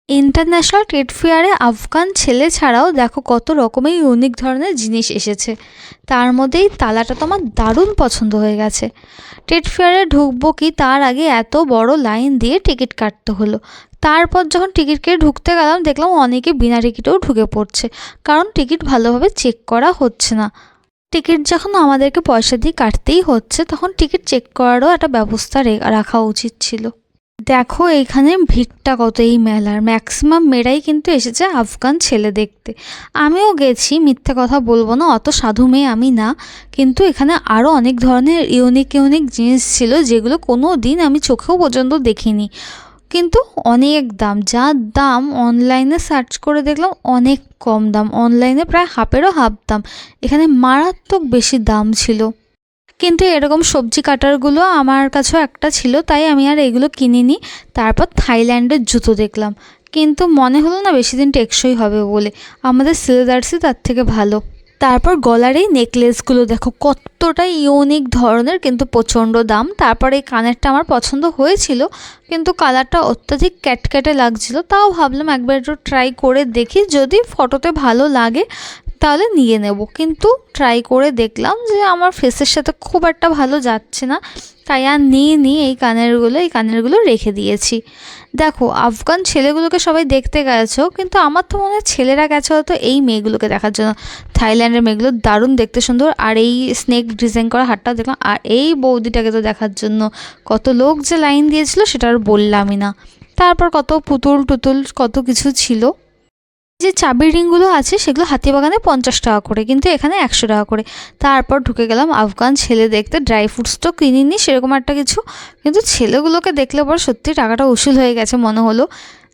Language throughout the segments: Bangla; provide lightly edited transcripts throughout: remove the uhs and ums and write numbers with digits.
ইন্টারন্যাশনাল ট্রেড ফেয়ারে আফগান ছেলে ছাড়াও দেখো কত রকমের ইউনিক ধরনের জিনিস এসেছে। তার মধ্যেই তালাটা তো আমার দারুণ পছন্দ হয়ে গেছে। ট্রেড ফেয়ারে ঢুকবো কি তার আগে এত বড় লাইন দিয়ে টিকিট কাটতে হলো। তারপর যখন টিকিট কেটে ঢুকতে গেলাম দেখলাম অনেকে বিনা টিকিটেও ঢুকে পড়ছে, কারণ টিকিট ভালোভাবে চেক করা হচ্ছে না। টিকিট যখন আমাদেরকে পয়সা দিয়ে কাটতেই হচ্ছে, তখন টিকিট চেক করারও একটা ব্যবস্থা রাখা উচিত ছিল। দেখো এইখানে ভিড়টা কত এই মেলার, ম্যাক্সিমাম মেয়েরাই কিন্তু এসেছে আফগান ছেলে দেখতে। আমিও গেছি, মিথ্যে কথা বলবো না, অত সাধু মেয়ে আমি না। কিন্তু এখানে আরও অনেক ধরনের ইউনিক ইউনিক জিনিস ছিল যেগুলো কোনো দিন আমি চোখেও পর্যন্ত দেখিনি। কিন্তু অনেক দাম, যার দাম অনলাইনে সার্চ করে দেখলাম অনেক কম দাম, অনলাইনে প্রায় হাফেরও হাফ দাম। এখানে মারাত্মক বেশি দাম ছিল। কিন্তু এরকম সবজি কাটারগুলো আমার কাছেও একটা ছিল, তাই আমি আর এগুলো কিনিনি। তারপর থাইল্যান্ডের জুতো দেখলাম, কিন্তু মনে হলো না বেশি দিন টেকসই হবে বলে, আমাদের সিলেদার্সই তার থেকে ভালো। তারপর গলার এই নেকলেসগুলো দেখো কতটা ইউনিক ধরনের, কিন্তু প্রচণ্ড দাম। তারপর এই কানেরটা আমার পছন্দ হয়েছিল, কিন্তু কালারটা অত্যাধিক ক্যাটক্যাটে লাগছিল। তাও ভাবলাম একবার একটু ট্রাই করে দেখি, যদি ফটোতে ভালো লাগে তাহলে নিয়ে নেব। কিন্তু ট্রাই করে দেখলাম যে আমার ফেসের সাথে খুব একটা ভালো যাচ্ছে না, তাই আর নিয়ে এই কানেরগুলো রেখে দিয়েছি। দেখো আফগান ছেলেগুলোকে সবাই দেখতে গেছো, কিন্তু আমার তো মনে হয় ছেলেরা গেছে হয়তো এই মেয়েগুলোকে দেখার জন্য। থাইল্যান্ডের মেয়েগুলো দারুণ দেখতে সুন্দর, আর এই স্নেক ডিজাইন করা হাতটাও দেখলাম, আর এই বৌদিটাকে তো দেখার জন্য কত লোক যে লাইন দিয়েছিল সেটা আর বললামই না। তারপর কত পুতুল টুতুল কত কিছু ছিল। যে চাবির রিংগুলো আছে সেগুলো হাতিবাগানে 50 টাকা করে, কিন্তু এখানে 100 টাকা করে। তারপর ঢুকে গেলাম আফগান ছেলে দেখতে। ড্রাই ফ্রুটস তো কিনিনি সেরকম একটা কিছু, কিন্তু ছেলেগুলোকে দেখলে পর সত্যি টাকাটা উসুল হয়ে গেছে মনে হলো।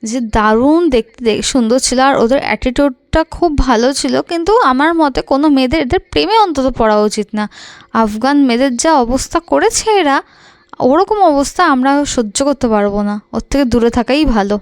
যে দারুণ দেখতে সুন্দর ছিল, আর ওদের অ্যাটিটিউডটা খুব ভালো ছিল। কিন্তু আমার মতে কোনো মেয়েদের এদের প্রেমে অন্তত পড়া উচিত না। আফগান মেয়েদের যা অবস্থা করেছে এরা, ওরকম অবস্থা আমরা সহ্য করতে পারবো না, ওর থেকে দূরে থাকাই ভালো।